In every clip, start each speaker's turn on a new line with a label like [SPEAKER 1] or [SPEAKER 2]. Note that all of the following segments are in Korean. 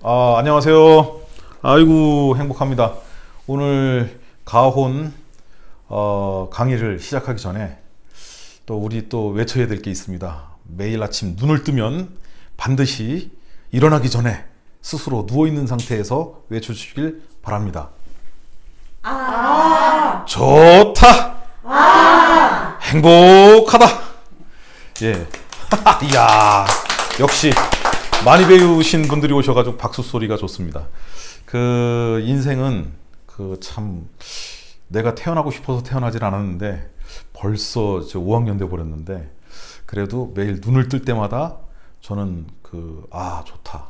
[SPEAKER 1] 안녕하세요. 아이고, 행복합니다. 오늘 가혼 강의를 시작하기 전에 또 우리 또 외쳐야 될 게 있습니다. 매일 아침 눈을 뜨면 반드시 일어나기 전에 스스로 누워있는 상태에서 외쳐주시길 바랍니다. 좋다. 행복하다. 예. 이야, 역시 많이 배우신 분들이 오셔가지고 박수 소리가 좋습니다. 그 인생은 참 내가 태어나고 싶어서 태어나질 않았는데 벌써 5학년 돼 버렸는데, 그래도 매일 눈을 뜰 때마다 저는 좋다,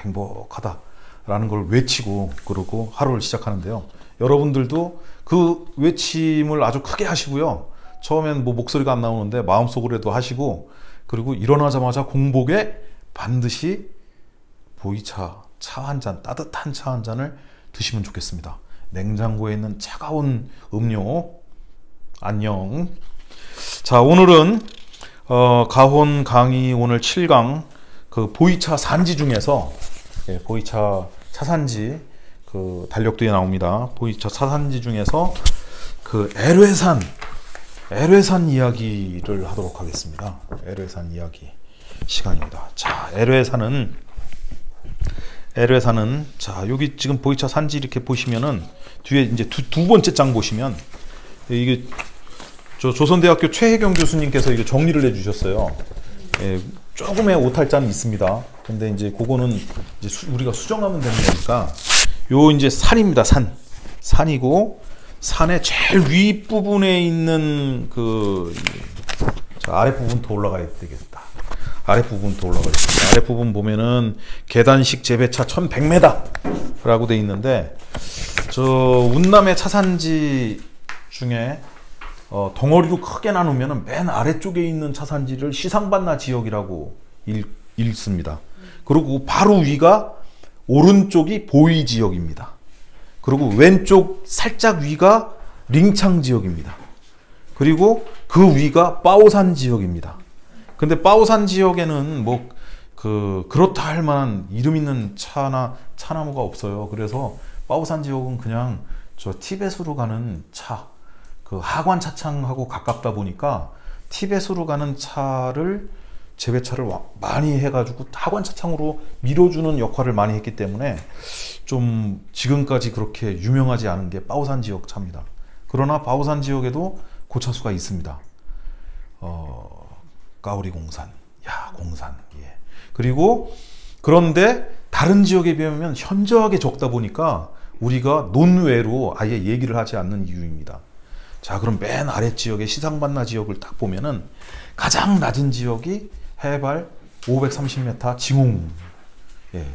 [SPEAKER 1] 행복하다 라는 걸 외치고 그러고 하루를 시작하는데요. 여러분들도 그 외침을 아주 크게 하시고요. 처음엔 뭐 목소리가 안 나오는데 마음속으로도 하시고, 그리고 일어나자마자 공복에 반드시 보이차 차 한 잔, 따뜻한 차 한 잔을 드시면 좋겠습니다. 냉장고에 있는 차가운 음료. 안녕. 자, 오늘은 가혼 강의 오늘 7강 보이차 산지 중에서, 보이차 차산지 달력도에 나옵니다. 보이차 차산지 중에서 애뢰산 이야기를 하도록 하겠습니다. 애뢰산 이야기 시간입니다. 자, 애뢰산은 자, 여기 지금 보이차 산지 이렇게 보시면은 뒤에 이제 두 번째 장 보시면 이게 조선대학교 최혜경 교수님께서 이게 정리를 해주셨어요. 조금의 오탈자는 있습니다. 근데 이제 그거는 이제 우리가 수정하면 되는 거니까, 요 이제 산입니다. 산이고, 산의 제일 윗부분에 있는 아랫부분 더 올라가야 되겠다. 아랫부분 더 올라가겠습니다. 아랫부분 보면은 계단식 재배차 1100m 라고 돼 있는데, 운남의 차산지 중에 덩어리로 크게 나누면은 맨 아래쪽에 있는 차산지를 시상반나 지역이라고 읽습니다. 그리고 바로 위가, 오른쪽이 보위 지역입니다. 그리고 왼쪽 살짝 위가 링창 지역입니다. 그리고 그 위가 빠오산 지역입니다. 근데 빠오산 지역에는 그렇다 할 만한 이름 있는 차나무가 없어요. 그래서 빠오산 지역은 그냥 티벳으로 가는 차, 하관 차창하고 가깝다 보니까 티벳으로 가는 차를, 재배차를 많이 해가지고 하관 차창으로 밀어주는 역할을 많이 했기 때문에 좀 지금까지 그렇게 유명하지 않은 게 빠오산 지역 차입니다. 그러나 빠오산 지역에도 고차수가 있습니다. 까오리 공산, 공산. 예. 그리고 그런데 다른 지역에 비하면 현저하게 적다 보니까 우리가 논외로 아예 얘기를 하지 않는 이유입니다. 자, 그럼 맨 아래 지역의 시상반나 지역을 딱 보면은 가장 낮은 지역이 해발 530m 징홍.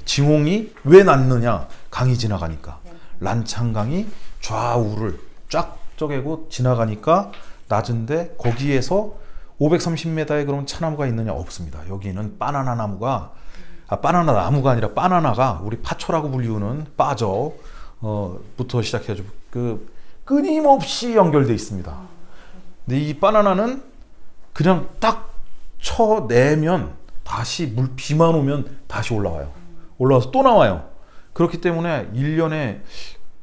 [SPEAKER 1] 징홍이 왜 낮느냐? 강이 지나가니까. 란창강이 좌우를 쫙 쪼개고 지나가니까 낮은데, 거기에서 530m에 그럼 차나무가 있느냐? 없습니다. 여기는 바나나 나무가, 바나나 나무가 아니라 바나나가 우리 파초라고 불리우는 부터 시작해가지고 끊임없이 연결되어 있습니다. 근데 이 바나나는 그냥 딱 쳐내면 다시 비만 오면 다시 올라와요. 올라와서 또 나와요. 그렇기 때문에 1년에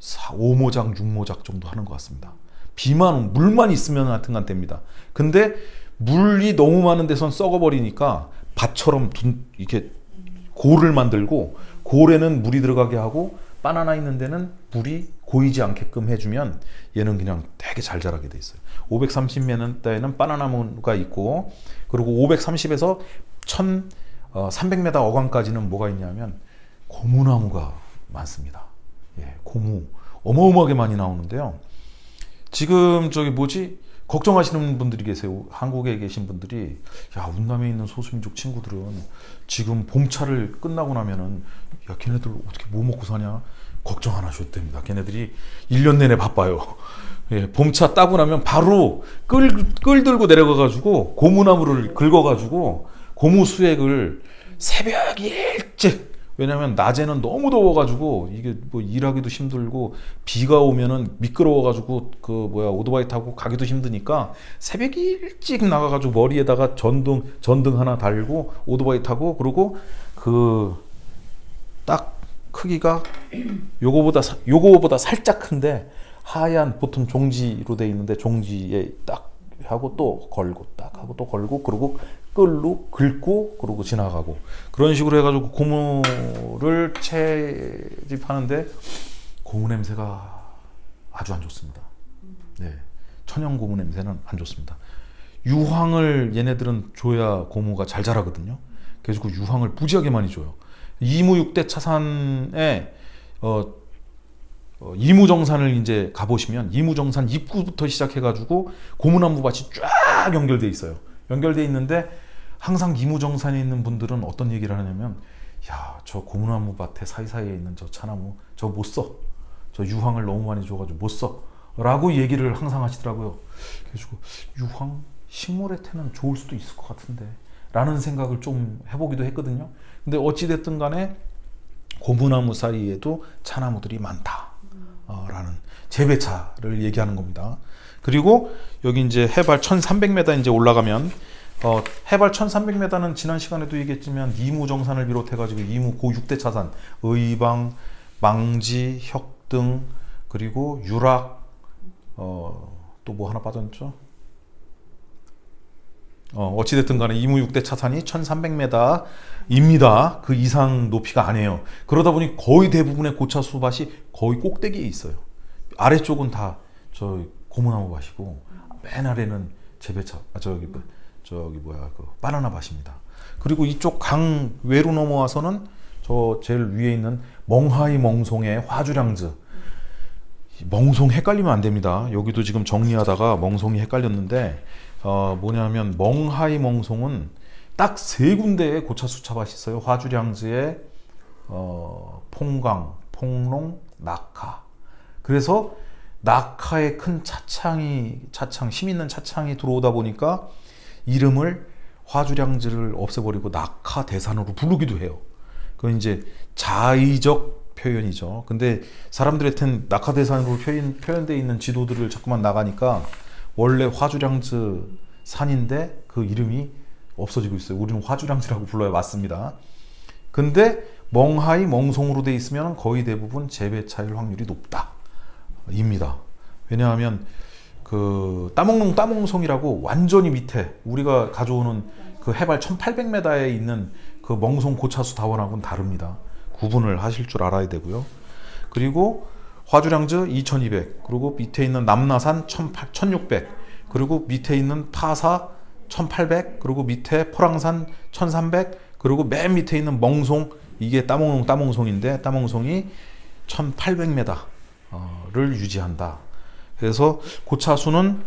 [SPEAKER 1] 5모작, 6모작 정도 하는 것 같습니다. 비만 오면, 물만 있으면 하여튼간 됩니다. 근데 물이 너무 많은 데선 썩어버리니까 밭처럼 이렇게 골을 만들고, 골에는 물이 들어가게 하고 바나나 있는 데는 물이 고이지 않게끔 해주면 얘는 그냥 되게 잘 자라게 돼 있어요. 530m에는 바나나무가 있고, 그리고 530에서 1300m 어간까지는 뭐가 있냐면 고무나무가 많습니다. 고무 어마어마하게 많이 나오는데요. 지금 걱정하시는 분들이 계세요. 한국에 계신 분들이, 운남에 있는 소수민족 친구들은 지금 봄차를 끝나고 나면은, 걔네들 어떻게 뭐 먹고 사냐? 걱정 안 하셔도 됩니다. 걔네들이 1년 내내 바빠요. 봄차 따고 나면 바로 끌 들고 내려가가지고 고무나무를 긁어가지고 고무 수액을 새벽 일찍, 왜냐면 낮에는 너무 더워가지고 이게 뭐 일하기도 힘들고, 비가 오면은 미끄러워가지고 오토바이 타고 가기도 힘드니까 새벽 일찍 나가가지고 머리에다가 전등 하나 달고 오토바이 타고, 그리고 딱 크기가 요거보다 살짝 큰데 하얀 보통 종지로 돼 있는데 종지에 딱 하고 또 걸고 딱 하고 또 걸고 그리고 끌로 긁고 그러고 지나가고 그런 식으로 해가지고 고무를 채집하는데 고무 냄새가 아주 안 좋습니다. 네, 천연 고무 냄새는 안 좋습니다. 유황을 얘네들은 줘야 고무가 잘 자라거든요. 그래서 그 유황을 무지하게 많이 줘요. 이무육대 차산에 이무정산을 이제 가보시면 이무정산 입구부터 시작해가지고 고무나무 밭이 쫙 연결돼 있어요. 연결돼 있는데 항상 이무정산에 있는 분들은 어떤 얘기를 하냐면 야, 저 고무나무 밭에 사이사이에 있는 저 차나무 저 못 써. 저 유황을 너무 많이 줘가지고 못 써. 라고 얘기를 항상 하시더라고요. 그래서 유황 식물한테는 좋을 수도 있을 것 같은데 라는 생각을 좀 해보기도 했거든요. 근데 어찌됐든 간에 고무나무 사이에도 차나무들이 많다 라는 재배차를 얘기하는 겁니다. 그리고 여기 이제 해발 1300m 이제 올라가면 해발 1300m는 지난 시간에도 얘기했지만 이무정산을 비롯해 가지고 이무 고 6대 차산 의방, 망지, 혁등 그리고 유락 또 뭐 하나 빠졌죠? 어찌됐든 간에 이무 6대 차산이 1300m입니다. 그 이상 높이가 아니에요. 그러다 보니 거의 대부분의 고차수 밭이 거의 꼭대기에 있어요. 아래쪽은 다 저 고무나무 밭이고 맨 아래는 재배차 그 바나나 밭입니다. 그리고 이쪽 강 외로 넘어와서는 저 제일 위에 있는 멍하이 멍송의 화주량즈. 멍송 헷갈리면 안 됩니다. 여기도 지금 정리하다가 멍송이 헷갈렸는데 뭐냐면 멍하이 멍송은 딱 세 군데의 고차수 차밭이 있어요. 화주량즈에 퐁강, 퐁롱, 낙하. 그래서 낙하의 큰 차창 힘 있는 차창이 들어오다 보니까 이름을 화주량즈를 없애버리고 낙하 대산으로 부르기도 해요. 그건 이제 자의적 표현이죠. 근데 사람들한테는 낙하 대산으로 표현되어 있는 지도들을 자꾸만 나가니까 원래 화주량즈 산인데 그 이름이 없어지고 있어요. 우리는 화주량즈라고 불러야 맞습니다. 근데 멍하이 멍송으로 돼 있으면 거의 대부분 재배차일 확률이 높다 입니다. 왜냐하면 그 따몽농 따몽송이라고 완전히 밑에 우리가 가져오는 그 해발 1800m에 있는 그 멍송 고차수 다원하고는 다릅니다. 구분을 하실 줄 알아야 되고요. 그리고 화주량즈 2200, 그리고 밑에 있는 남나산 1600, 그리고 밑에 있는 타사 1800, 그리고 밑에 포랑산 1300, 그리고 맨 밑에 있는 멍송, 이게 따몽농 따몽송인데 따몽송이 1800m를 유지한다. 그래서 고차수는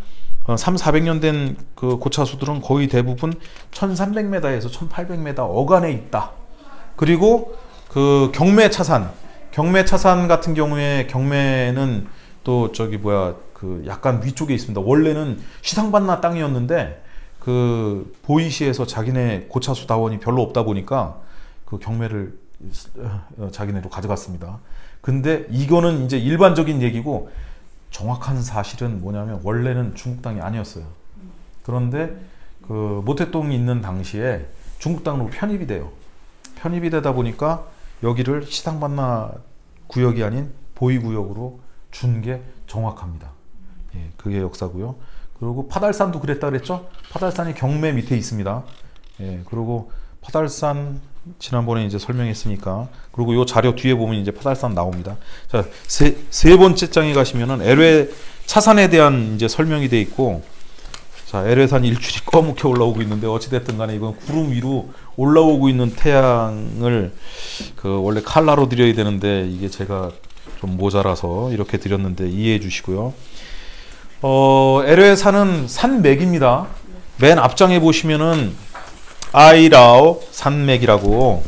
[SPEAKER 1] 3,400년 된 그 고차수들은 거의 대부분 1300m에서 1800m 어간에 있다. 그리고 그 경매차산 같은 경우에 경매는 또 저기 그 약간 위쪽에 있습니다. 원래는 시상반나 땅이었는데 그 보이시에서 자기네 고차수 다원이 별로 없다 보니까 그 경매를 자기네로 가져갔습니다. 근데 이거는 이제 일반적인 얘기고 정확한 사실은 뭐냐면 원래는 중국 땅이 아니었어요. 그런데 그 모태똥이 있는 당시에 중국 땅으로 편입이 돼요. 편입이 되다 보니까 여기를 시상반나 구역이 아닌 보위구역으로 준 게 정확합니다. 예, 그게 역사고요. 그리고 파달산도 그랬다 그랬죠? 파달산이 경매 밑에 있습니다. 예, 그리고 파달산 지난번에 이제 설명했으니까. 그리고 요 자료 뒤에 보면 이제 파달산 나옵니다. 자, 세 번째 장에 가시면은 LW 차산에 대한 이제 설명이 돼 있고, 자, LW산 일출이 꺼멓게 올라오고 있는데 어찌됐든 간에 이건 구름 위로 올라오고 있는 태양을 그 원래 칼라로 드려야 되는데 이게 제가 좀 모자라서 이렇게 드렸는데 이해해 주시고요. LW산은 산맥입니다. 맨 앞장에 보시면은 아이라오 산맥이라고,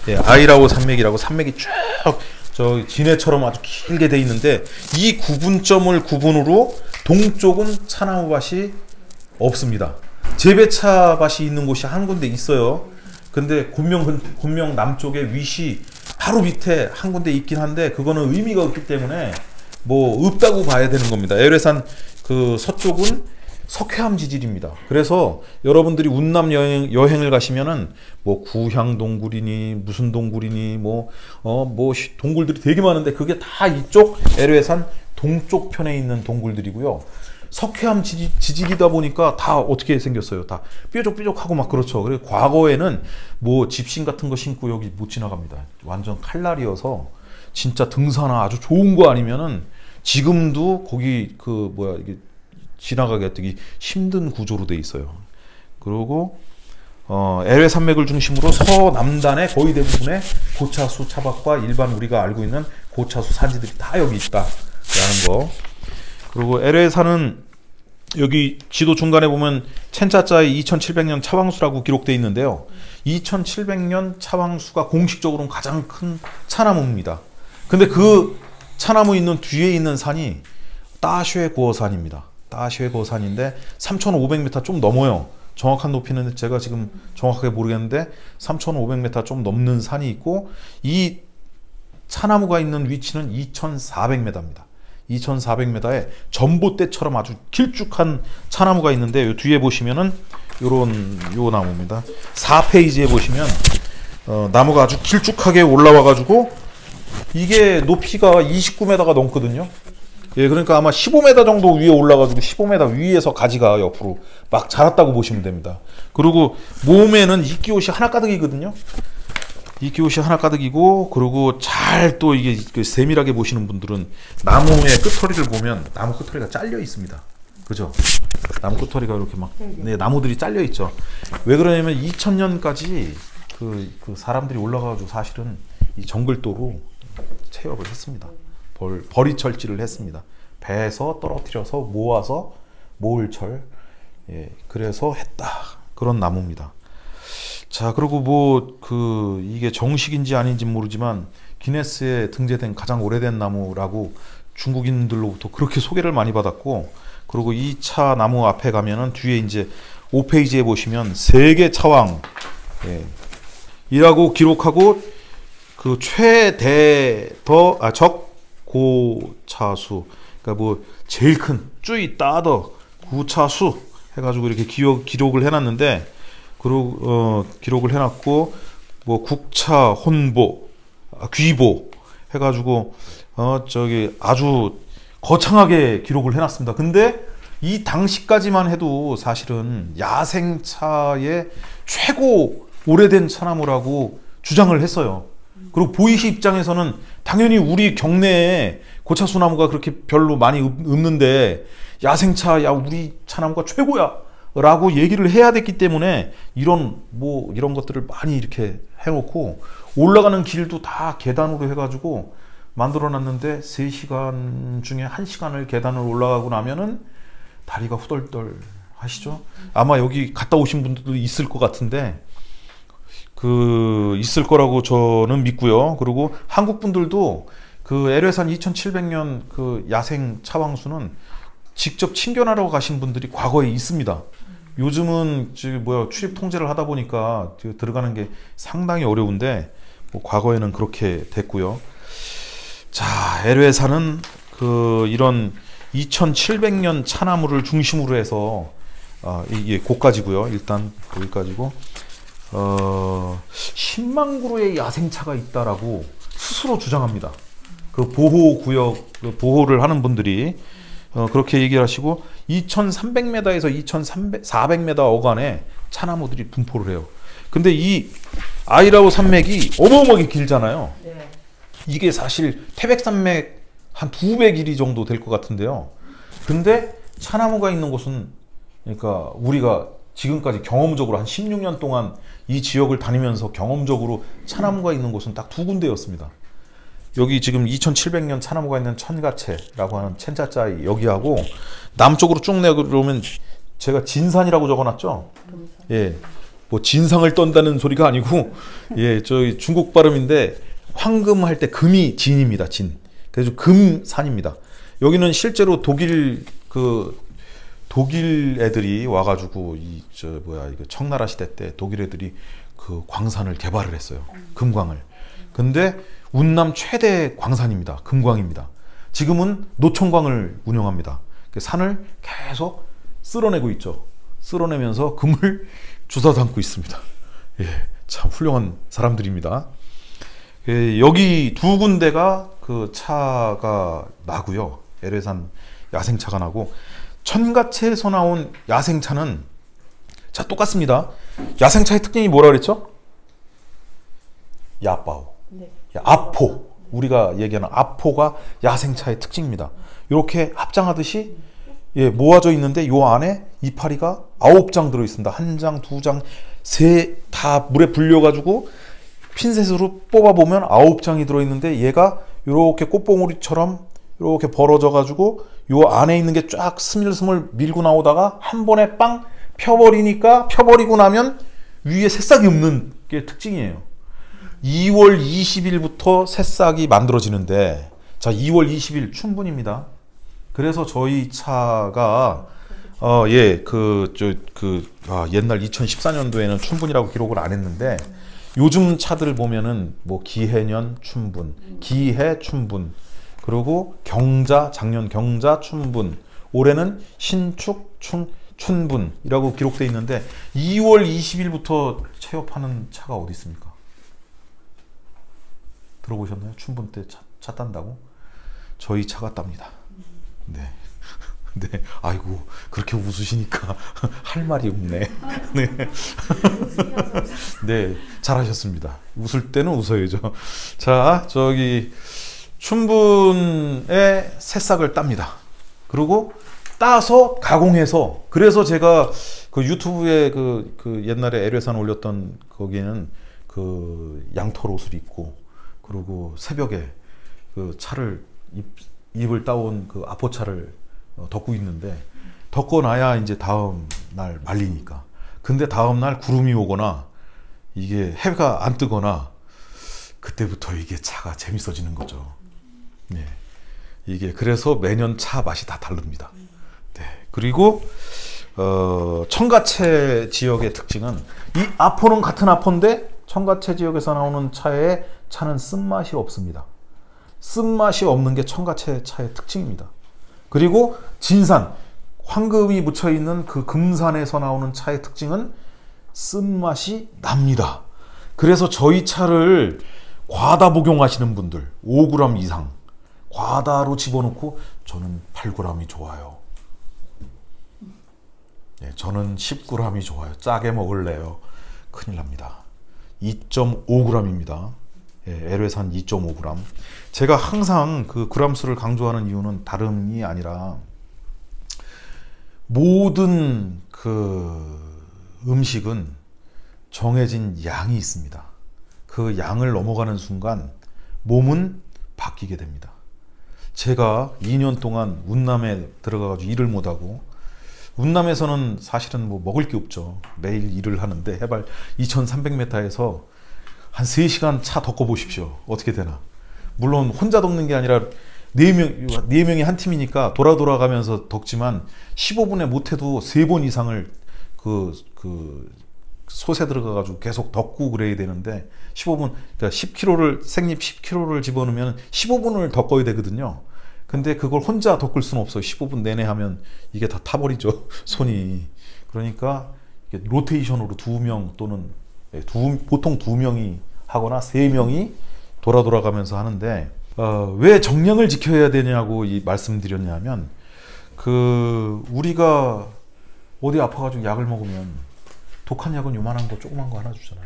[SPEAKER 1] 예, 아이라오 산맥이라고 산맥이 쭉 저 진해처럼 아주 길게 돼 있는데 이 구분점을 구분으로 동쪽은 차나무밭이 없습니다. 재배차밭이 있는 곳이 한 군데 있어요. 근데 곤명 남쪽에 윗이 바로 밑에 한 군데 있긴 한데 그거는 의미가 없기 때문에 뭐 없다고 봐야 되는 겁니다. LW산 그 서쪽은 석회암 지질입니다. 그래서 여러분들이 운남 여행을 가시면은 뭐 구향 동굴이니 무슨 동굴이니 뭐 동굴들이 되게 많은데 그게 다 이쪽 LA산 동쪽 편에 있는 동굴들이고요. 석회암 지질이다 보니까 다 어떻게 생겼어요? 다 뾰족뾰족하고 막 그렇죠. 그리고 과거에는 뭐 집신 같은 거 신고 여기 못 지나갑니다. 완전 칼날이어서 진짜 등산화 아주 좋은 거 아니면은 지금도 거기 그 뭐야 이게 지나가기가 되게 힘든 구조로 돼 있어요. 그리고 LA 산맥을 중심으로 서남단의 거의 대부분의 고차수 차박과 일반 우리가 알고 있는 고차수 산지들이 다 여기 있다라는 거. 그리고 LA산은 여기 지도 중간에 보면 첸짜짜의 2700년 차왕수라고 기록되어 있는데요. 2700년 차왕수가 공식적으로는 가장 큰 차나무입니다. 근데 그 차나무 있는 뒤에 있는 산이 따쉐고산입니다. 따쉐고산인데 3500m 좀 넘어요. 정확한 높이는 제가 지금 정확하게 모르겠는데 3500m 좀 넘는 산이 있고 이 차나무가 있는 위치는 2400m입니다. 2400m에 전봇대처럼 아주 길쭉한 차나무가 있는데 요 뒤에 보시면은 요 나무입니다. 4페이지에 보시면 나무가 아주 길쭉하게 올라와 가지고 이게 높이가 29m가 넘거든요. 예, 그러니까 아마 15m 정도 위에 올라가지고 15m 위에서 가지가 옆으로 막 자랐다고 보시면 됩니다. 그리고 몸에는 이끼옷이 하나 가득이거든요. 이끼옷이 하나 가득이고, 그리고 잘 또 이게 세밀하게 보시는 분들은 나무의 끝털이를 보면 나무 끝털이가 잘려 있습니다. 그죠? 나무 끝털이가 이렇게 막, 네, 나무들이 잘려 있죠. 왜 그러냐면 2000년까지 그 사람들이 올라가가지고 사실은 이 정글도로 체업을 했습니다. 버리철질을 했습니다. 배에서 떨어뜨려서 모아서 모을철, 예, 그래서 했다. 그런 나무입니다. 자, 그리고 이게 정식인지 아닌지 모르지만 기네스에 등재된 가장 오래된 나무라고 중국인들로부터 그렇게 소개를 많이 받았고, 그리고 이 차 나무 앞에 가면은 뒤에 이제 5페이지에 보시면 세계 차왕, 예, 이라고 기록하고 그 적고차수, 그러니까 뭐 제일 큰 쭈이 따더 구차수 해가지고 이렇게 기록을 해놨는데, 그리고 기록을 해놨고 뭐 국차 혼보 귀보 해가지고 저기 아주 거창하게 기록을 해놨습니다. 근데 이 당시까지만 해도 사실은 야생차의 최고 오래된 차나무라고 주장을 했어요. 그리고 보이시 입장에서는 당연히 우리 경내에 고차수나무가 그렇게 별로 많이 없는데 야생차, 야 우리 차나무가 최고야 라고 얘기를 해야 됐기 때문에 이런 것들을 많이 이렇게 해놓고, 올라가는 길도 다 계단으로 해가지고 만들어 놨는데 3시간 중에 1시간을 계단을 올라가고 나면은 다리가 후덜덜 하시죠? 아마 여기 갔다 오신 분들도 있을 것 같은데 있을 거라고 저는 믿고요. 그리고 한국 분들도 그 LA산 2700년 그 야생 차왕수는 직접 친견하러 가신 분들이 과거에 있습니다. 요즘은 출입 통제를 하다 보니까 들어가는 게 상당히 어려운데 과거에는 그렇게 됐고요. 자, LA산은 이런 2700년 차나무를 중심으로 해서 이게 고까지고요. 일단 거기까지고 10만 그루의 야생차가 있다라고 스스로 주장합니다. 그 보호구역 보호를 하는 분들이 그렇게 얘기를 하시고 2300m에서 2400m 어간에 차나무들이 분포를 해요. 근데 이 아이라우 산맥이 어마어마하게 길잖아요. 네. 이게 사실 태백산맥 한 2배 길이 정도 될 것 같은데요. 근데 차나무가 있는 곳은, 그러니까 우리가 지금까지 경험적으로 한 16년 동안 이 지역을 다니면서 경험적으로 차나무가 있는 곳은 딱 2군데였습니다. 여기 지금 2700년 차나무가 있는 천가채라고 하는 첸짜짜이 여기하고 남쪽으로 쭉 내려오면 제가 진산이라고 적어놨죠. 예, 뭐 진상을 떤다는 소리가 아니고 예, 저기 중국 발음인데 황금할 때 금이 진입니다. 진. 그래서 금산입니다. 여기는 실제로 독일 애들이 와가지고 이거 청나라 시대 때 독일 애들이 그 광산을 개발을 했어요. 금광을. 근데 운남 최대 광산입니다. 금광입니다. 지금은 노천광을 운영합니다. 산을 계속 쓸어내고 있죠. 쓸어내면서 금을 주워 담고 있습니다. 예, 참 훌륭한 사람들입니다. 예, 여기 두 군데가 그 차가 나고요. LA산 야생차가 나고, 천가채에서 나온 야생차는 자 똑같습니다. 야생차의 특징이 뭐라 그랬죠? 야바오,
[SPEAKER 2] 네.
[SPEAKER 1] 아포. 우리가 얘기하는 아포가 야생차의 특징입니다. 이렇게 합장하듯이 예, 모아져 있는데 요 안에 이파리가 9장 들어있습니다. 1장, 2장, 3, 다 물에 불려가지고 핀셋으로 뽑아보면 9장이 들어있는데, 얘가 이렇게 꽃봉오리처럼 이렇게 벌어져가지고 요 안에 있는 게 쫙 스물스물 밀고 나오다가 한 번에 빵 펴버리니까, 펴버리고 나면 위에 새싹이 없는 게 특징이에요. 2월 20일부터 새싹이 만들어지는데, 자 2월 20일 춘분입니다. 그래서 저희 차가 옛날 2014년도에는 춘분이라고 기록을 안 했는데, 요즘 차들 보면은 뭐 기해년 춘분, 기해 춘분, 그리고 경자, 작년 경자 춘분, 올해는 신축 춘분이라고 기록되어 있는데, 2월 20일부터 체업하는 차가 어디 있습니까? 들어보셨나요? 춘분 때 차 딴다고? 저희 차가 땁니다. 네. 네. 아이고, 그렇게 웃으시니까 할 말이 없네. 네. 네. 잘하셨습니다. 웃을 때는 웃어야죠. 자, 저기, 춘분에 새싹을 땁니다. 그리고 따서 가공해서, 그래서 제가 그 유튜브에 그 옛날에 LA산 올렸던 거기에는 그 양털 옷을 입고, 그리고 새벽에 그 차를 입을 따온 그 아포차를 덮고 있는데, 덮어놔야 이제 다음 날 말리니까. 근데 다음 날 구름이 오거나 이게 해가 안 뜨거나, 그때부터 이게 차가 재밌어지는 거죠. 네. 이게 그래서 매년 차 맛이 다 다릅니다. 네. 그리고 청가채 지역의 특징은, 이 아포는 같은 아포인데 청가채 지역에서 나오는 차는 쓴맛이 없습니다. 쓴맛이 없는 게 청가채 차의 특징입니다. 그리고 진산, 황금이 묻혀있는 그 금산에서 나오는 차의 특징은 쓴맛이 납니다. 그래서 저희 차를 과다 복용하시는 분들, 5g 이상 과다로 집어넣고, 저는 8g이 좋아요. 네, 저는 10g이 좋아요. 짜게 먹을래요. 큰일 납니다. 2.5g입니다. 예, LA산 2.5g. 제가 항상 그 그람수를 강조하는 이유는 다름이 아니라, 모든 그 음식은 정해진 양이 있습니다. 그 양을 넘어가는 순간 몸은 바뀌게 됩니다. 제가 2년 동안 운남에 들어가가지고 일을 못하고, 운남에서는 사실은 뭐 먹을 게 없죠. 매일 일을 하는데 해발 2300m에서 한 3시간 차 덮어 보십시오. 어떻게 되나. 물론 혼자 덮는 게 아니라 4명이 한 팀이니까 돌아가면서 덮지만, 15분에 못해도 3번 이상을 그 솥에 들어가가지고 계속 덮고 그래야 되는데, 15분, 그러니까 10kg를, 생잎 10kg를 집어넣으면 15분을 덮어야 되거든요. 근데 그걸 혼자 덮을 수는 없어요. 15분 내내 하면 이게 다 타버리죠, 손이. 그러니까 이게 로테이션으로 2명 또는 보통 2명이 하거나 3명이 돌아가면서 하는데, 왜 정량을 지켜야 되냐고 말씀드렸냐면, 우리가 어디 아파가지고 약을 먹으면 독한 약은 요만한 거, 조그만 거 하나 주잖아요.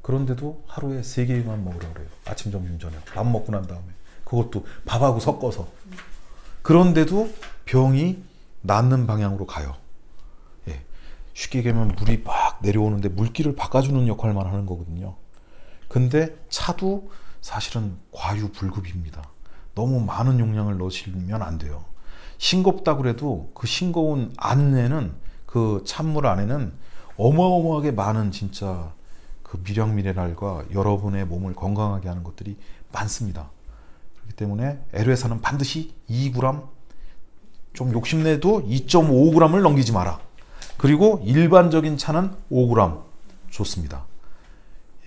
[SPEAKER 1] 그런데도 하루에 3개만 먹으라고 그래요. 아침, 점심, 저녁. 밥 먹고 난 다음에. 그것도 밥하고 섞어서. 그런데도 병이 낫는 방향으로 가요. 예. 쉽게 얘기하면 물이 막 내려오는데 물기를 바꿔주는 역할만 하는 거거든요. 근데 차도 사실은 과유불급입니다. 너무 많은 용량을 넣으시면 안 돼요. 싱겁다 그래도 그 싱거운 안에는, 그 찬물 안에는 어마어마하게 많은 진짜 그 미량 미네랄과 여러분의 몸을 건강하게 하는 것들이 많습니다. 그렇기 때문에 LA산은 반드시 2g, 좀 욕심내도 2.5g을 넘기지 마라. 그리고 일반적인 차는 5g 좋습니다.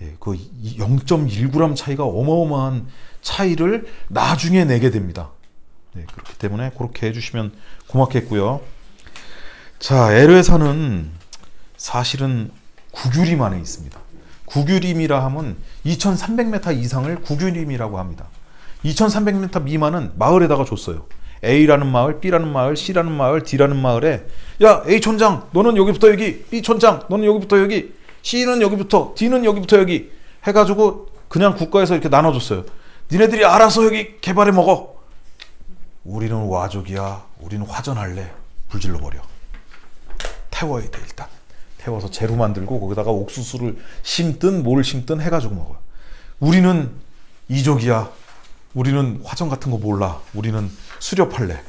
[SPEAKER 1] 예, 그 0.1g 차이가 어마어마한 차이를 나중에 내게 됩니다. 네, 그렇기 때문에 그렇게 해주시면 고맙겠고요. 자, L회사는 사실은 구규림안에 있습니다. 구규림이라 하면 2300m 이상을 구규림이라고 합니다. 2300m 미만은 마을에다가 줬어요. A라는 마을, B라는 마을, C라는 마을, D라는 마을에 야 A 촌장 너는 여기부터 여기, B 촌장 너는 여기부터 여기, C는 여기부터, D는 여기부터 여기 해가지고 그냥 국가에서 이렇게 나눠줬어요. 니네들이 알아서 여기 개발해 먹어. 우리는 와족이야. 우리는 화전할래. 불질러버려. 태워야 돼 일단. 태워서 재료 만들고 거기다가 옥수수를 심든 뭘 심든 해가지고 먹어요. 우리는 이족이야. 우리는 화전 같은 거 몰라. 우리는 수렵할래.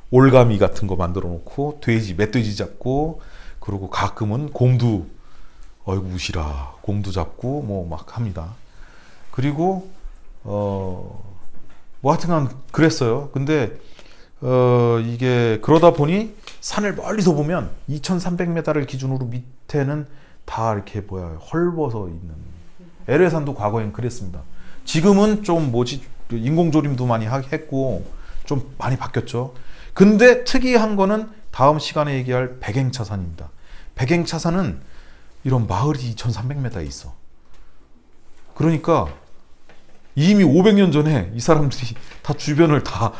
[SPEAKER 1] 올가미 같은 거 만들어 놓고 돼지, 멧돼지 잡고 그리고 가끔은 곰도 어이구 무시라 곰도 잡고 뭐 막 합니다. 그리고 뭐 하여튼간 그랬어요. 근데 이게 그러다 보니 산을 멀리서 보면 2300m를 기준으로 밑에는 다 이렇게 헐벗어 있는 LA산도 과거엔 그랬습니다. 지금은 좀 인공조림도 많이 했고 좀 많이 바뀌었죠. 근데 특이한 거는 다음 시간에 얘기할 백행차산입니다. 백행차산은 이런 마을이 2300m에 있어. 그러니까 이미 500년 전에 이 사람들이 다 주변을 다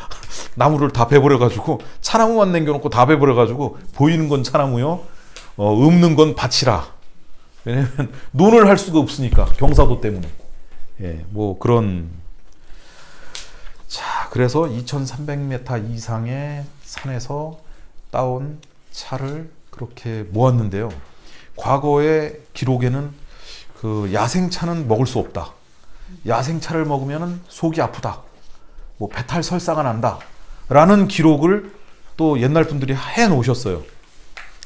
[SPEAKER 1] 나무를 다 베버려가지고 차나무만 남겨놓고 다 베버려가지고 보이는 건 차나무요, 없는 건 밭이라. 왜냐면 논을 할 수가 없으니까 경사도 때문에. 예, 뭐 그런. 자, 그래서 2300m 이상의 산에서 따온 차를 그렇게 모았는데요. 과거의 기록에는 그 야생차는 먹을 수 없다. 야생차를 먹으면 속이 아프다. 뭐 배탈 설사가 난다. 라는 기록을 또 옛날 분들이 해 놓으셨어요.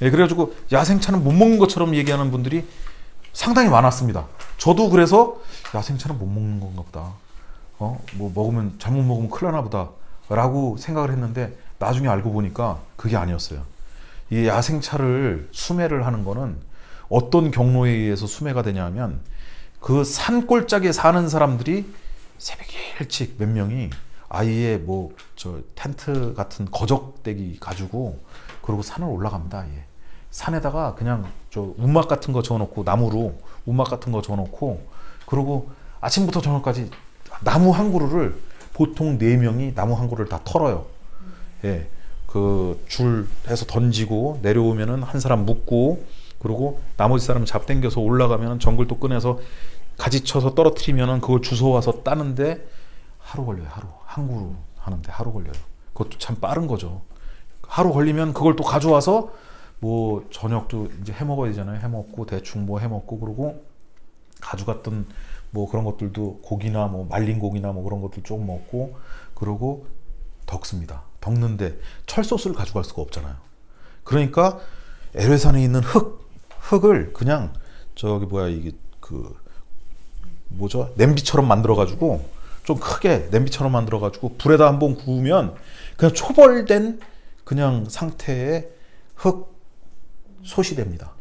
[SPEAKER 1] 예, 그래가지고 야생차는 못 먹는 것처럼 얘기하는 분들이 상당히 많았습니다. 저도 그래서 야생차는 못 먹는 건가 보다. 뭐 잘못 먹으면 큰일 나나 보다. 라고 생각을 했는데 나중에 알고 보니까 그게 아니었어요. 이 야생차를 수매를 하는 거는 어떤 경로에 의해서 수매가 되냐 하면 그 산골짜기에 사는 사람들이 새벽에 일찍 몇 명이 아예 텐트 같은 거적대기 가지고 그러고 산을 올라갑니다. 예. 산에다가 그냥 움막 같은 거 저어놓고 나무로 움막 같은 거 저어놓고 그러고 아침부터 저녁까지 나무 한 그루를 보통 4명이 나무 한 그루를 다 털어요. 예. 그 줄 해서 던지고 내려오면은 한 사람 묶고 그리고 나머지 사람 잡당겨서 올라가면 정글도 꺼내서 가지쳐서 떨어뜨리면은 그걸 주워와서 따는데 하루 걸려요. 하루. 한 그루 하는데 하루 걸려요. 그것도 참 빠른 거죠. 하루 걸리면 그걸 또 가져와서 뭐 저녁도 이제 해 먹어야 되잖아요. 해 먹고 대충 뭐 해 먹고 그러고 가져갔던 뭐 그런 것들도 고기나 뭐 말린 고기나 뭐 그런 것들 조금 먹고 그러고 덕습니다. 덕는데 철소스를 가져갈 수가 없잖아요. 그러니까 LA산에 있는 흙을 그냥 이게 냄비처럼 만들어 가지고 좀 크게 냄비처럼 만들어 가지고 불에다 한번 구우면 그냥 초벌된 그냥 상태의 흙솥이 됩니다.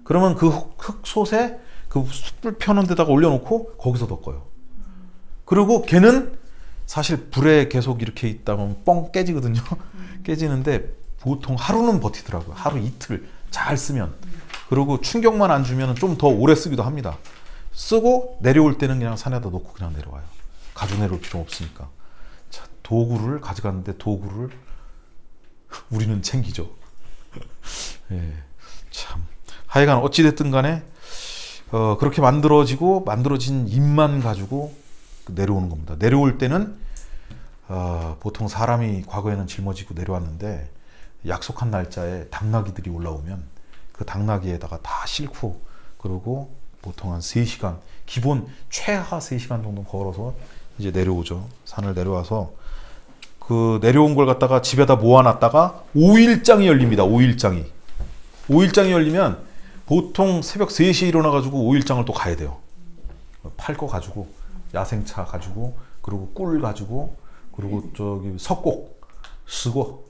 [SPEAKER 1] 그러면 그 흙솥에 그 숯불 펴놓은 데다가 올려놓고 거기서 덮어요. 그리고 걔는 사실 불에 계속 이렇게 있다 보면 뻥 깨지거든요. 깨지는데 보통 하루는 버티더라고요. 하루 이틀 잘 쓰면. 그리고 충격만 안 주면 좀 더 오래 쓰기도 합니다. 쓰고 내려올 때는 그냥 산에다 놓고 그냥 내려와요. 가지고 내려올 필요 없으니까. 자, 도구를 가져갔는데 도구를 우리는 챙기죠. 예, 참. 하여간 어찌됐든 간에 그렇게 만들어진 입만 가지고 내려오는 겁니다. 내려올 때는 보통 사람이 과거에는 짊어지고 내려왔는데 약속한 날짜에 당나귀들이 올라오면 그 당나귀에다가 다 싣고 그러고 보통 한 3시간 기본 최하 3시간 정도 걸어서 이제 내려오죠. 산을 내려와서 그 내려온 걸 갖다가 집에다 모아놨다가 5일장이 열립니다. 5일장이 열리면 보통 새벽 3시에 일어나가지고 5일장을 또 가야 돼요. 팔 거 가지고 야생차 가지고 그리고 꿀 가지고 그리고 석곡 쓰고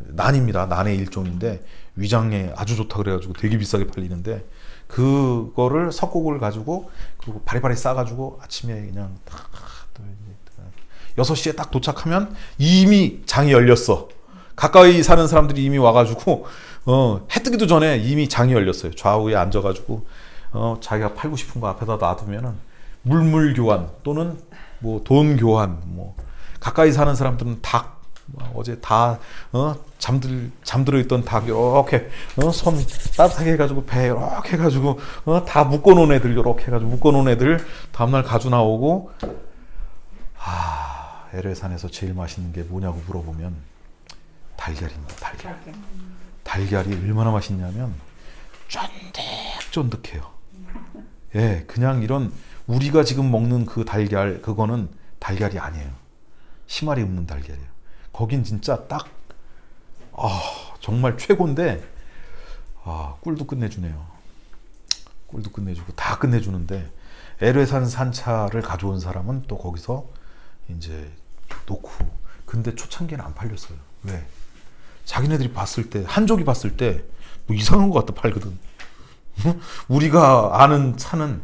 [SPEAKER 1] 난입니다. 난의 일종인데 위장에 아주 좋다 그래가지고 되게 비싸게 팔리는데 그거를 석곡을 가지고 그리고 바리바리 싸가지고 아침에 그냥 딱 6시에 딱 도착하면 이미 장이 열렸어. 가까이 사는 사람들이 이미 와가지고 해 뜨기도 전에 이미 장이 열렸어요. 좌우에 앉아가지고 자기가 팔고 싶은 거 앞에다 놔두면은 물물 교환 또는 뭐 돈 교환, 뭐 가까이 사는 사람들은 닭 어제 다 잠들어 있던 닭 이렇게 손 따뜻하게 해가지고 배 이렇게 해가지고 다 묶어놓은 애들 이렇게 해가지고 묶어놓은 애들 다음날 가져 나오고 LA산에서 제일 맛있는 게 뭐냐고 물어보면 달걀입니다. 달걀. 달걀이 얼마나 맛있냐면 쫀득쫀득해요. 예, 그냥 이런 우리가 지금 먹는 그 달걀 그거는 달걀이 아니에요. 심알이 없는 달걀이에요. 거긴 진짜 딱 정말 최고인데 꿀도 끝내주네요. 꿀도 끝내주고 다 끝내주는데 LA산 산차를 가져온 사람은 또 거기서 이제 놓고 근데 초창기에는 안 팔렸어요. 왜? 자기네들이 봤을 때 한족이 봤을 때 뭐 이상한 것 같다 팔거든. 우리가 아는 차는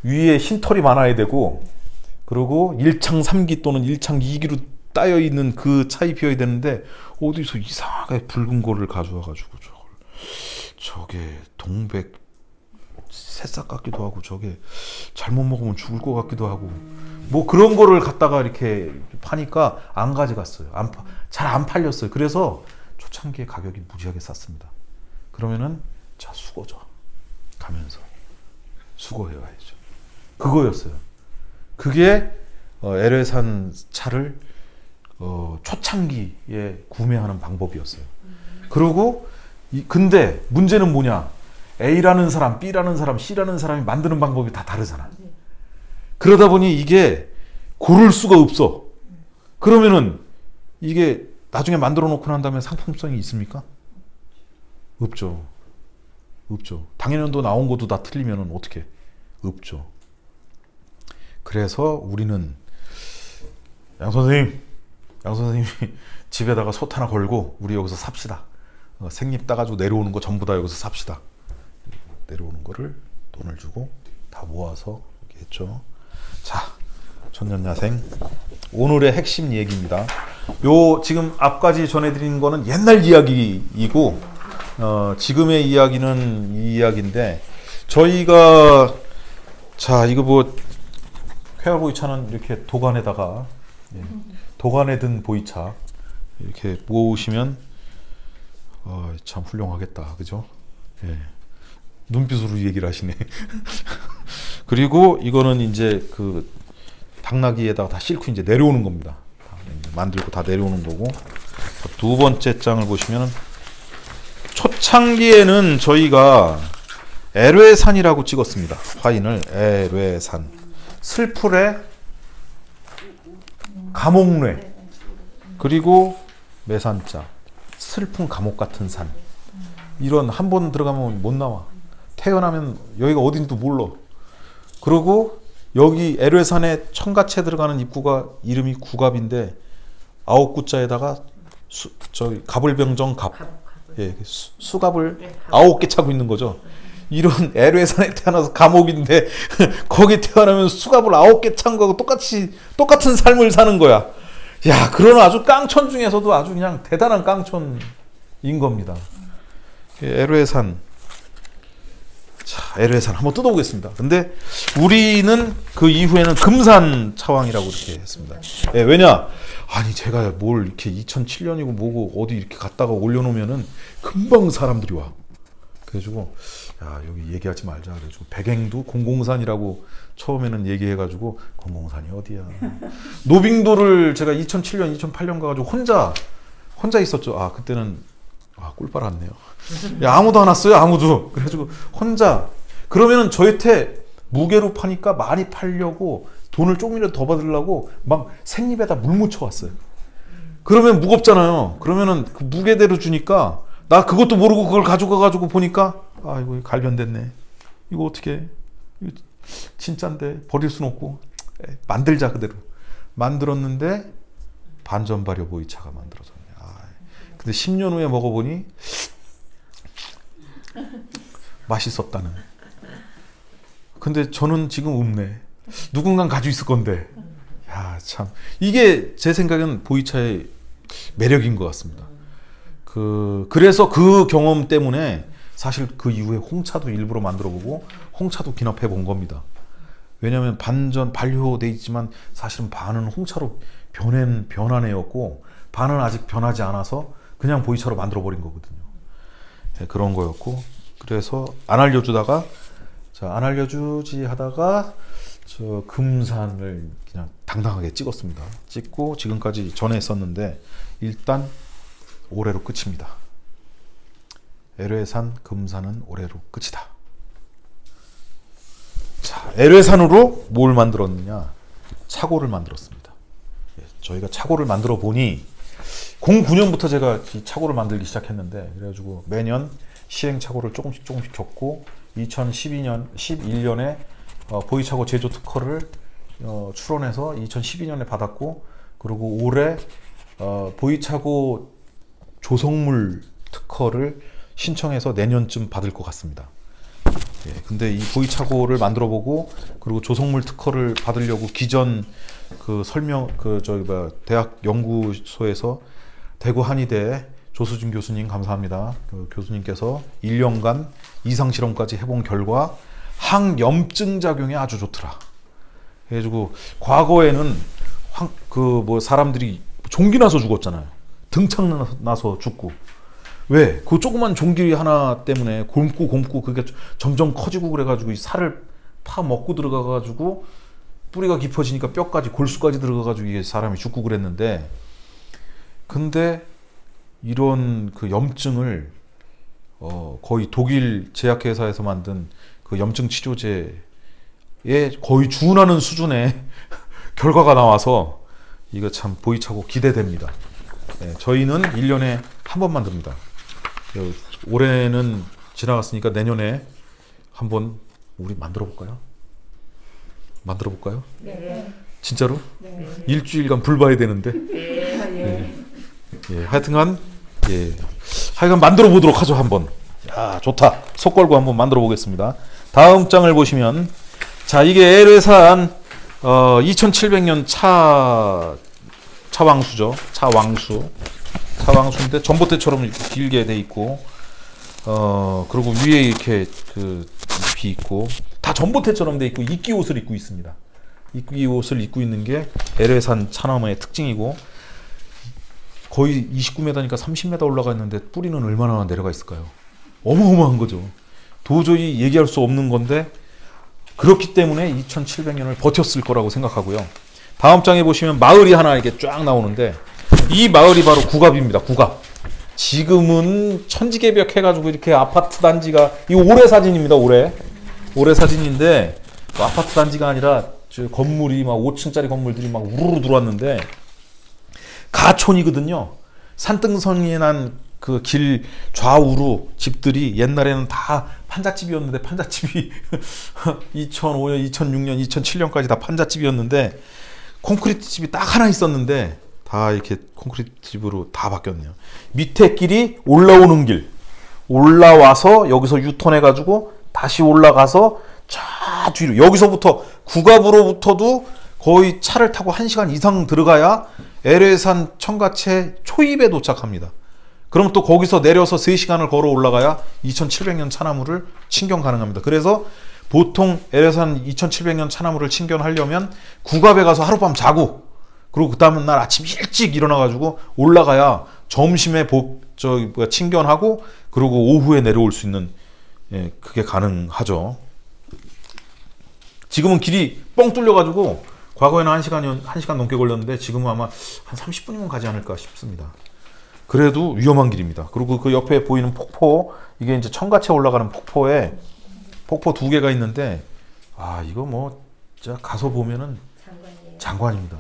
[SPEAKER 1] 위에 흰털이 많아야 되고 그리고 1창 3기 또는 1창 2기로 따여 있는 그 차이 비어야 되는데 어디서 이상하게 붉은 거를 가져와가지고 저게 동백 새싹 같기도 하고 저게 잘못 먹으면 죽을 것 같기도 하고 뭐 그런 거를 갖다가 이렇게 파니까 안 가져갔어요. 잘 안 팔렸어요. 그래서 초창기에 가격이 무지하게 쌌습니다. 그러면은 자 수거죠. 가면서 수거해와야죠. 그거였어요. 그게 LA산 차를 초창기에 구매하는 방법이었어요. 그리고 근데 문제는 뭐냐? A라는 사람, B라는 사람, C라는 사람이 만드는 방법이 다 다르잖아. 그러다 보니 이게 고를 수가 없어. 그러면은 이게 나중에 만들어 놓고 난 다음에 상품성이 있습니까? 없죠. 없죠. 당연연도 나온 것도 다 틀리면은 어떻게? 없죠. 그래서 우리는 양 선생님이 집에다가 솥 하나 걸고 우리 여기서 삽시다. 생잎 따가지고 내려오는 거 전부 다 여기서 삽시다. 내려오는 거를 돈을 주고 다 모아서 이렇게 했죠. 자, 천년야생 오늘의 핵심 얘기입니다. 요 지금 앞까지 전해드린 거는 옛날 이야기이고 지금의 이야기는 이 이야기인데 저희가 자 이거 뭐 쾌활보이차는 이렇게 도관에다가 도관에 든 보이차 이렇게 모으시면 참 훌륭하겠다, 그죠? 예. 눈빛으로 얘기를 하시네. 그리고 이거는 이제 그 당나귀에다가 다 싣고 이제 내려오는 겁니다. 만들고 다 내려오는 거고. 두 번째 장을 보시면 초창기에는 저희가 LA산이라고 찍었습니다. 화인을 LA산. 슬플의 감옥뇌 그리고 매산자 슬픈 감옥 같은 산. 이런 한 번 들어가면 못 나와. 태어나면 여기가 어딘지도 몰라. 그리고 여기 LA산에 청가채 들어가는 입구가 이름이 구갑인데 9구자에다가 갑을병정 갑. 예, 수갑을 9개 차고 있는 거죠. 이런 LA산에 태어나서 감옥인데 거기 태어나면 수갑을 9개 찬 거하고 똑같은 삶을 사는 거야. 야, 그런 아주 깡촌 중에서도 아주 그냥 대단한 깡촌인 겁니다. LA산. 자, LA산 한번 뜯어보겠습니다. 근데 우리는 그 이후에는 금산 차왕이라고 이렇게 했습니다. 예, 왜냐? 아니, 제가 뭘 이렇게 2007년이고 뭐고 어디 이렇게 갔다가 올려놓으면은 금방 사람들이 와. 그래가지고, 야, 여기 얘기하지 말자. 그래가지고, 백행도 공공산이라고 처음에는 얘기해가지고, 공공산이 어디야. 노빙도를 제가 2007년, 2008년 가가지고 혼자 있었죠. 아, 그때는, 꿀 빨았네요. 야, 아무도 안 왔어요, 아무도. 그래가지고, 혼자. 그러면은 저한테 무게로 파니까 많이 팔려고 돈을 조금이라도 더 받으려고 막 생잎에다 물 묻혀 왔어요. 그러면 무겁잖아요. 그러면은 그 무게대로 주니까 나 그것도 모르고 그걸 가져가가지고 보니까 아, 이거 관련됐네. 이거 어떻게 이거 진짠데 버릴 순 없고 만들자 그대로 만들었는데 반전발효 보이차가 만들어졌네. 근데 10년 후에 먹어보니 맛있었다는. 근데 저는 지금 없네. 누군가 가지고 있을 건데. 야, 참 이게 제 생각엔 보이차의 매력인 것 같습니다. 그래서 그 경험 때문에 사실 그 이후에 홍차도 일부러 만들어 보고 홍차도 기납해 본 겁니다. 왜냐하면 반전 반료돼 있지만 사실은 반은 홍차로 변한 애였고 반은 아직 변하지 않아서 그냥 보이차로 만들어 버린 거거든요. 네, 그런 거였고 그래서 안 알려주다가 안 알려주지 하다가 저 금산을 그냥 당당하게 찍었습니다. 찍고 지금까지 전했었는데 일단 올해로 끝입니다. LH산 금산은 올해로 끝이다. 자, LH산으로 뭘 만들었느냐? 차고를 만들었습니다. 저희가 차고를 만들어 보니 09년부터 제가 이 차고를 만들기 시작했는데 그래가지고 매년 시행착오를 조금씩 겪고 11년에 보이차고 제조 특허를 출원해서 2012년에 받았고 그리고 올해 보이차고 조성물 특허를 신청해서 내년쯤 받을 것 같습니다. 예, 근데 이 보이차고를 만들어 보고 그리고 조성물 특허를 받으려고 기존 대학 연구소에서 대구 한의대 조수진 교수님 감사합니다. 그 교수님께서 1년간 이상 실험까지 해본 결과 항염증 작용에 아주 좋더라. 그래가지고 과거에는 사람들이 종기 나서 죽었잖아요. 등창 나서 죽고. 왜? 그 조그만 종기 하나 때문에 곪고 그게 점점 커지고 그래가지고 이 살을 파 먹고 들어가가지고 뿌리가 깊어지니까 뼈까지 골수까지 들어가가지고 이게 사람이 죽고 그랬는데 근데 이런 그 염증을 거의 독일 제약회사에서 만든 그 염증 치료제에 거의 준하는 수준의 결과가 나와서 이거 참 보이차고 기대됩니다. 네, 저희는 1년에 한 번 만듭니다. 올해는 지나갔으니까 내년에 한번 우리 만들어 볼까요? 만들어 볼까요?
[SPEAKER 2] 네.
[SPEAKER 1] 진짜로?
[SPEAKER 2] 네.
[SPEAKER 1] 일주일간 불 봐야 되는데.
[SPEAKER 2] 네.
[SPEAKER 1] 예, 하여튼간 만들어 보도록 하죠 한번. 야 좋다. 속 걸고 한번 만들어 보겠습니다. 다음 장을 보시면 자 이게 LH산 2700년 차왕수죠. 차왕수인데 전봇대처럼 이렇게 길게 돼 있고 그리고 위에 이렇게 그 잎이 있고 다 전봇대처럼 돼 있고 이끼 옷을 입고 있습니다. 이끼 옷을 입고 있는 게 LH산 차나무의 특징이고 거의 29m니까 30m 올라가 있는데 뿌리는 얼마나 내려가 있을까요? 어마어마한 거죠. 도저히 얘기할 수 없는 건데 그렇기 때문에 2700년을 버텼을 거라고 생각하고요. 다음 장에 보시면 마을이 하나 이렇게 쫙 나오는데 이 마을이 바로 구갑입니다. 구갑. 지금은 천지개벽 해가지고 이렇게 아파트 단지가 이 올해 사진입니다. 올해 사진인데 아파트 단지가 아니라 저 건물이 막 5층짜리 건물들이 막 우르르 들어왔는데 가촌이거든요. 산등성이 난 그 길 좌우로 집들이 옛날에는 다 판잣집이었는데 판잣집이 2005년, 2006년, 2007년까지 다 판잣집이었는데 콘크리트 집이 딱 하나 있었는데 다 이렇게 콘크리트 집으로 다 바뀌었네요. 밑에 길이 올라오는 길. 올라와서 여기서 유턴해가지고 다시 올라가서 저 뒤로 여기서부터 구갑으로부터도 거의 차를 타고 1시간 이상 들어가야 LH산 청가채 초입에 도착합니다. 그럼 또 거기서 내려서 3시간을 걸어 올라가야 2700년 차나무를 친견 가능합니다. 그래서 보통 LH산 2700년 차나무를 친견하려면 구갑에 가서 하룻밤 자고 그리고 그 다음 날 아침 일찍 일어나가지고 올라가야 점심에 친견하고 그리고 오후에 내려올 수 있는 그게 가능하죠. 지금은 길이 뻥 뚫려가지고 과거에는 1시간 넘게 걸렸는데 지금은 아마 한 30분이면 가지 않을까 싶습니다. 그래도 위험한 길입니다. 그리고 그 옆에 보이는 폭포, 이게 이제 청가채 올라가는 폭포에 폭포 2개가 있는데 이거 뭐 진짜 가서 보면은 장관입니다.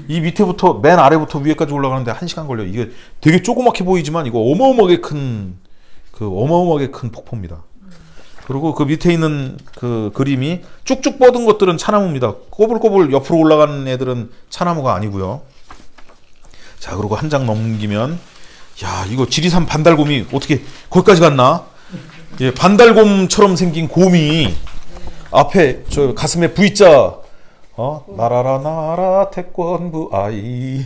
[SPEAKER 1] 이 밑에부터 맨 아래부터 위에까지 올라가는데 1시간 걸려요. 이게 되게 조그맣게 보이지만 이거 어마어마하게 큰 폭포입니다. 그리고 그 밑에 있는 그 그림이 쭉쭉 뻗은 것들은 차나무입니다. 꼬불꼬불 옆으로 올라가는 애들은 차나무가 아니고요. 자, 그리고 한 장 넘기면 야, 이거 지리산 반달곰이 어떻게 거기까지 갔나? 예, 반달곰처럼 생긴 곰이 앞에 저 가슴에 V자 나라라 나라 태권부 아이.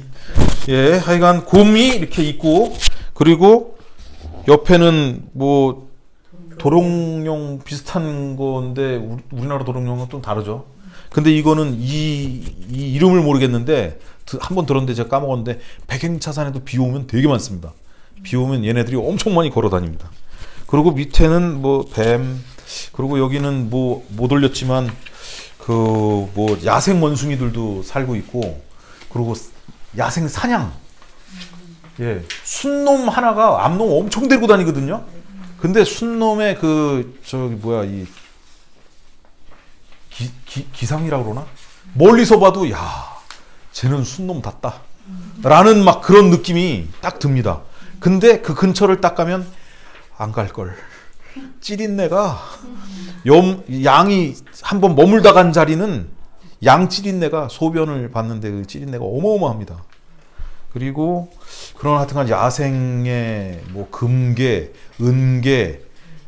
[SPEAKER 1] 예, 하여간 곰이 이렇게 있고 그리고 옆에는 뭐 도롱뇽 비슷한 건데 우리나라 도롱뇽은 좀 다르죠. 근데 이거는 이 이름을 모르겠는데 한번 들었는데 제가 까먹었는데 백행차산에도 비 오면 되게 많습니다. 비 오면 얘네들이 엄청 많이 걸어 다닙니다. 그리고 밑에는 뭐 뱀, 그리고 여기는 뭐 못 올렸지만 그 뭐 야생 원숭이들도 살고 있고, 그리고 야생 사냥, 예, 순놈 하나가 암놈 엄청 데리고 다니거든요. 근데 순놈의 그 저기 뭐야 이 기상이라고 그러나? 멀리서 봐도 야 쟤는 순놈 같다 라는 막 그런 느낌이 딱 듭니다. 근데 그 근처를 딱 가면 안 갈걸. 찌린내가 양이 한번 머물다 간 자리는 양 찌린내가 소변을 봤는데 그 찌린내가 어마어마합니다. 그리고 그런 하여튼간 야생의 뭐 금개, 은개,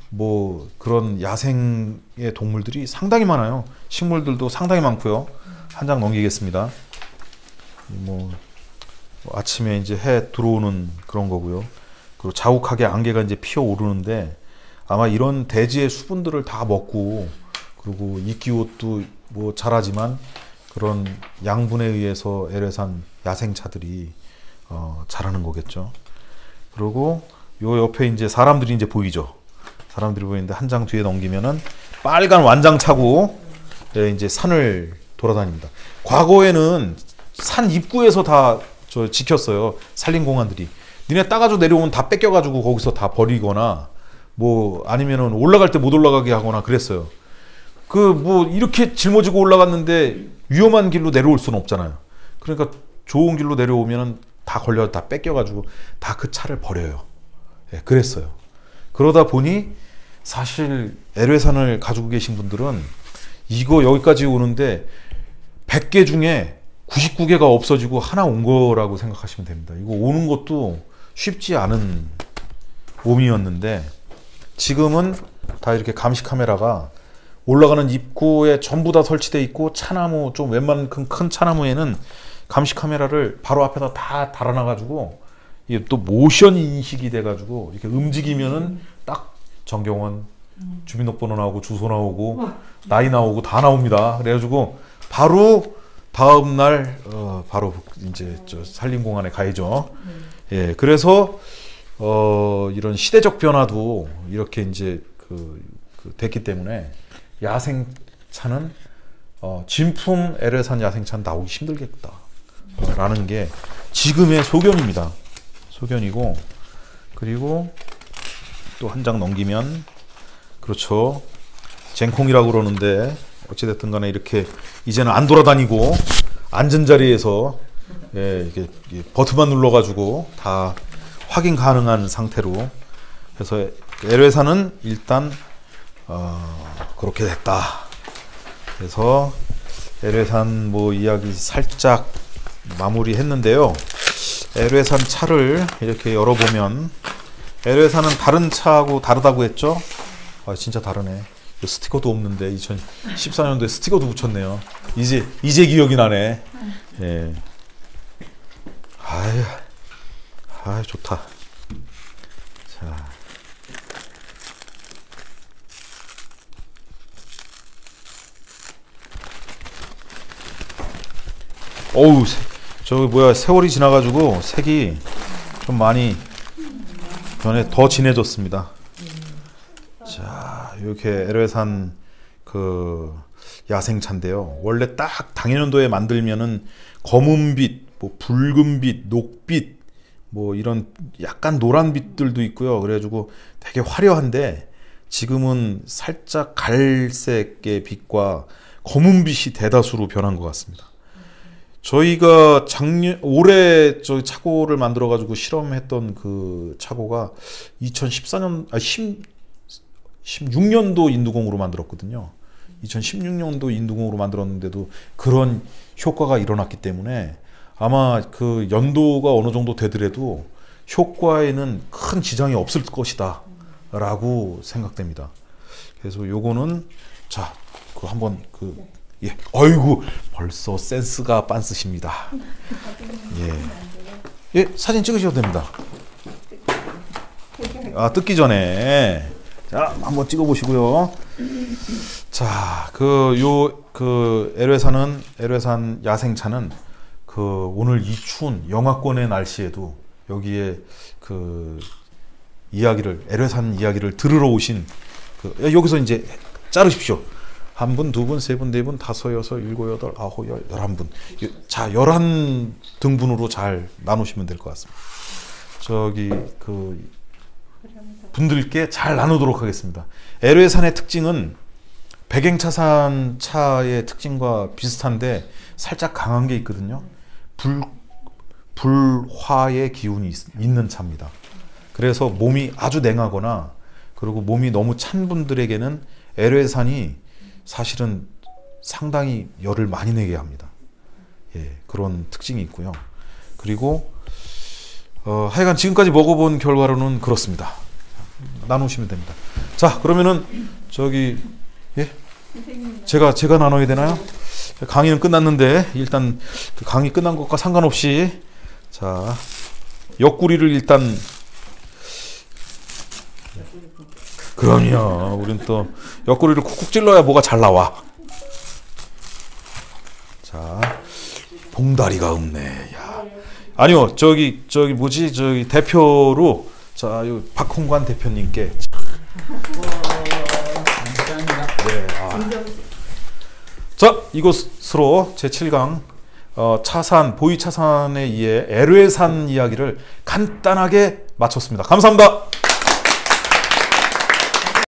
[SPEAKER 1] 뭐 그런 야생의 동물들이 상당히 많아요. 식물들도 상당히 많고요. 한 장 넘기겠습니다. 뭐 아침에 이제 해 들어오는 그런 거고요. 그리고 자욱하게 안개가 이제 피어오르는데 아마 이런 대지의 수분들을 다 먹고, 그리고 이끼옷도 뭐 잘하지만 그런 양분에 의해서 에레산 야생차들이 자라는 거겠죠. 그리고 요 옆에 이제 사람들이 이제 보이죠. 사람들이 보이는데 한 장 뒤에 넘기면은 빨간 완장차고 이제 산을 돌아다닙니다. 과거에는 산 입구에서 다 저 지켰어요. 산림공원들이. 니네 따가지고 내려오면 다 뺏겨가지고 거기서 다 버리거나 뭐 아니면은 올라갈 때 못 올라가게 하거나 그랬어요. 그 뭐 이렇게 짊어지고 올라갔는데 위험한 길로 내려올 수는 없잖아요. 그러니까 좋은 길로 내려오면은 다 걸려 다 뺏겨가지고 다 그 차를 버려요. 예, 그랬어요. 그러다 보니 사실 에레산을 가지고 계신 분들은 이거 여기까지 오는데 100개 중에 99개가 없어지고 하나 온 거라고 생각하시면 됩니다. 이거 오는 것도 쉽지 않은 몸이었는데 지금은 다 이렇게 감시 카메라가 올라가는 입구에 전부 다 설치되어 있고, 차나무 좀 웬만큼 큰 차나무에는 감시 카메라를 바로 앞에다 다 달아놔가지고 이게 또 모션 인식이 돼가지고 이렇게 움직이면은 딱 정경원 주민등록번호 나오고 주소 나오고 나이 나오고 다 나옵니다. 그래가지고 바로 다음 날 바로 이제 저 산림공원에 가야죠. 예, 그래서 이런 시대적 변화도 이렇게 이제 그 됐기 때문에 야생차는 진품 에레산 야생차는 나오기 힘들겠다 라는 게 지금의 소견입니다. 소견이고, 그리고 또 한 장 넘기면 그렇죠. 쟁콩이라고 그러는데 어찌됐든 간에 이렇게 이제는 안 돌아다니고 앉은 자리에서 이렇게 버튼만 눌러가지고 다 확인 가능한 상태로 해서 에레산은 일단 그렇게 됐다. 그래서 에레산 뭐 이야기 살짝 마무리했는데요. 에레산 차를 이렇게 열어보면 에레산은 다른 차하고 다르다고 했죠. 아 진짜 다르네. 스티커도 없는데 2014년도에 스티커도 붙였네요. 이제 기억이 나네. 예. 아유 좋다. 자. 어우, 저기 뭐야, 세월이 지나가지고 색이 좀 많이 더 진해졌습니다. 자, 이렇게 에레산 그 야생차인데요. 원래 딱 당해년도에 만들면은 검은빛, 뭐 붉은빛, 녹빛, 뭐 이런 약간 노란빛들도 있고요. 그래가지고 되게 화려한데 지금은 살짝 갈색의 빛과 검은빛이 대다수로 변한 것 같습니다. 저희가 올해 저 차고를 만들어 가지고 실험했던 그 차고가 16년도 인두공으로 만들었거든요. 2016년도 인두공으로 만들었는데도 그런 효과가 일어났기 때문에 아마 그 연도가 어느 정도 되더라도 효과에는 큰 지장이 없을 것이다 라고 생각됩니다. 그래서 요거는 자, 그 한번 예, 어이구 벌써 센스가 빤스십니다. 예, 예, 사진 찍으셔도 됩니다. 뜯기 전에 자 한번 찍어보시고요. 자, 에뢰산 야생차는 오늘 이 추운 영하권의 날씨에도 여기에 에뢰산 이야기를 들으러 오신 여기서 이제 자르십시오. 한 분, 두 분, 세 분, 네 분, 다섯, 여섯, 일곱, 여덟, 아홉, 열, 11분. 자, 11등분으로 잘 나누시면 될 것 같습니다. 분들께 잘 나누도록 하겠습니다. 에뢰산의 특징은 백행차산 차의 특징과 비슷한데 살짝 강한 게 있거든요. 불화의 기운이 있는 차입니다. 그래서 몸이 아주 냉하거나 그리고 몸이 너무 찬 분들에게는 에뢰산이 사실은 상당히 열을 많이 내게 합니다. 예, 그런 특징이 있고요. 그리고 하여간 지금까지 먹어본 결과로는 그렇습니다. 나누시면 됩니다. 자, 그러면은 예? 제가 나눠야 되나요? 강의는 끝났는데 일단 강의 끝난 것과 상관없이 자, 옆구리를 일단 그럼요. 우린 또 옆구리를 쿡쿡 찔러야 뭐가 잘 나와. 자, 봉다리가 없네. 야. 아니요, 대표로 자, 박홍관 대표님께. 네, 자, 이것으로 제7강 보이차산에 의해 에뢰산 이야기를 간단하게 마쳤습니다. 감사합니다.